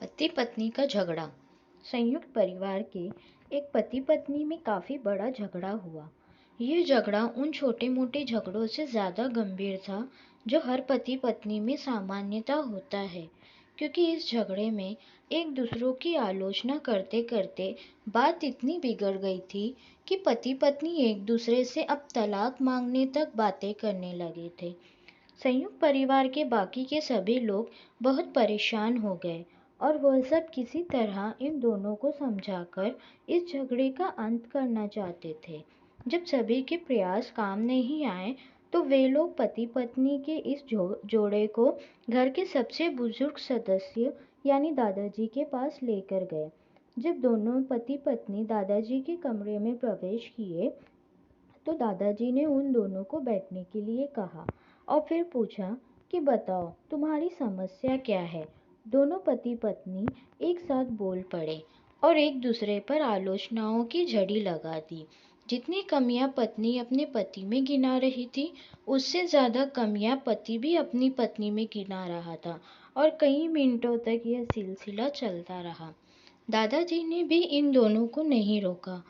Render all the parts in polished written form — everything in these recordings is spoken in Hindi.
पति पत्नी का झगड़ा। संयुक्त परिवार के एक पति पत्नी में काफी बड़ा झगड़ा हुआ। ये झगड़ा उन छोटे मोटे झगड़ों से ज्यादा गंभीर था जो हर पति पत्नी में सामान्यतः होता है, क्योंकि इस झगड़े में एक दूसरों की आलोचना करते करते बात इतनी बिगड़ गई थी कि पति पत्नी एक दूसरे से अब तलाक मांगने तक बातें करने लगे थे। संयुक्त परिवार के बाकी के सभी लोग बहुत परेशान हो गए और वह सब किसी तरह इन दोनों को समझाकर इस झगड़े का अंत करना चाहते थे। जब सभी के प्रयास काम नहीं आए तो वे लोग पति पत्नी के इस जोड़े को घर के सबसे बुजुर्ग सदस्य यानी दादाजी के पास लेकर गए। जब दोनों पति पत्नी दादाजी के कमरे में प्रवेश किए तो दादाजी ने उन दोनों को बैठने के लिए कहा और फिर पूछा कि बताओ तुम्हारी समस्या क्या है। दोनों पति पत्नी एक साथ बोल पड़े और एक दूसरे पर आलोचनाओं की झड़ी लगा दी। जितनी कमियां पत्नी अपने पति में गिना रही थी, उससे ज्यादा कमियां पति भी अपनी पत्नी में गिना रहा था और कई मिनटों तक यह सिलसिला चलता रहा। दादाजी ने भी इन दोनों को नहीं रोका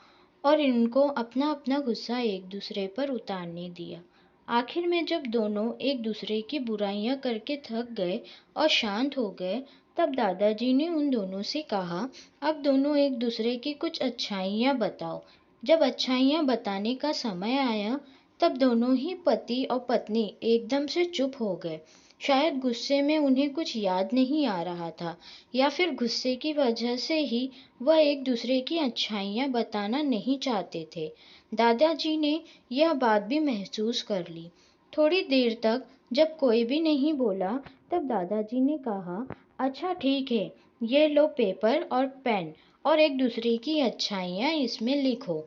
और इनको अपना अपना गुस्सा एक दूसरे पर उतारने दिया। आखिर में जब दोनों एक दूसरे की बुराइयां करके थक गए और शांत हो गए, तब दादाजी ने उन दोनों से कहा, अब दोनों एक दूसरे की कुछ अच्छाइयां बताओ। जब अच्छाइयां बताने का समय आया, तब दोनों ही पति और पत्नी एकदम से चुप हो गए। शायद गुस्से में उन्हें कुछ याद नहीं आ रहा था, या फिर गुस्से की वजह से ही वह एक दूसरे की अच्छाइयां बताना नहीं चाहते थे। दादाजी ने यह बात भी महसूस कर ली। थोड़ी देर तक जब कोई भी नहीं बोला, तब दादाजी ने कहा, अच्छा ठीक है, ये लो पेपर और पेन और एक दूसरे की अच्छाइयां इसमें लिखो।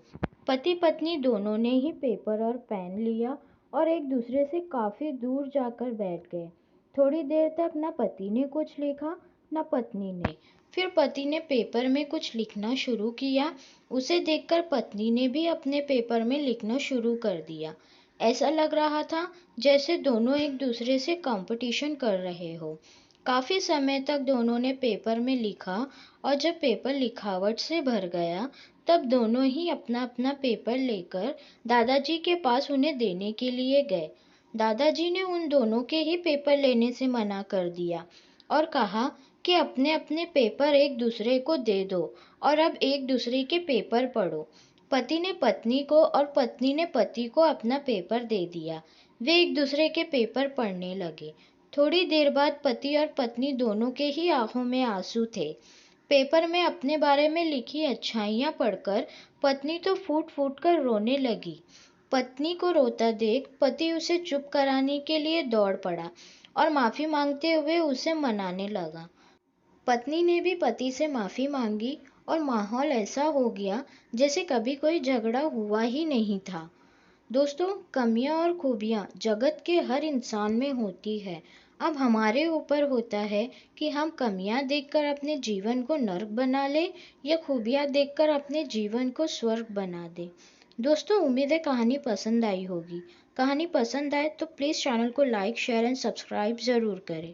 पति पत्नी दोनों ने ही पेपर और पेन लिया और एक दूसरे से काफी दूर जाकर बैठ गए। थोड़ी देर तक न पति ने कुछ लिखा न पत्नी ने। फिर पति ने पेपर में कुछ लिखना शुरू किया। उसे देखकर पत्नी ने भी अपने पेपर में लिखना शुरू कर दिया। ऐसा लग रहा था जैसे दोनों एक दूसरे से कंपटीशन कर रहे हो। काफी समय तक दोनों ने पेपर में लिखा और जब पेपर लिखावट से भर गया, तब दोनों ही अपना अपना पेपर लेकर दादाजी के पास उन्हें देने के लिए गए। दादाजी ने उन दोनों के ही पेपर लेने से मना कर दिया और कहा कि अपने अपने पेपर एक दूसरे को दे दो और अब एक दूसरे के पेपर पढ़ो। पति ने पत्नी को और पत्नी ने पति को अपना पेपर दे दिया। वे एक दूसरे के पेपर पढ़ने लगे। थोड़ी देर बाद पति और पत्नी दोनों के ही आंखों में आंसू थे। पेपर में अपने बारे में लिखी अच्छाइयां पढ़कर पत्नी तो फूट फूट कर रोने लगी। पत्नी को रोता देख पति उसे चुप कराने के लिए दौड़ पड़ा और माफी मांगते हुए उसे मनाने लगा। पत्नी ने भी पति से माफी मांगी और माहौल ऐसा हो गया जैसे कभी कोई झगड़ा हुआ ही नहीं था। दोस्तों, कमियां और खूबियां जगत के हर इंसान में होती है। अब हमारे ऊपर होता है कि हम कमियां देखकर अपने जीवन को नर्क बना ले या खूबियां देखकर अपने जीवन को स्वर्ग बना दे। दोस्तों, उम्मीद है कहानी पसंद आई होगी। कहानी पसंद आए तो प्लीज़ चैनल को लाइक, शेयर एंड सब्सक्राइब ज़रूर करें।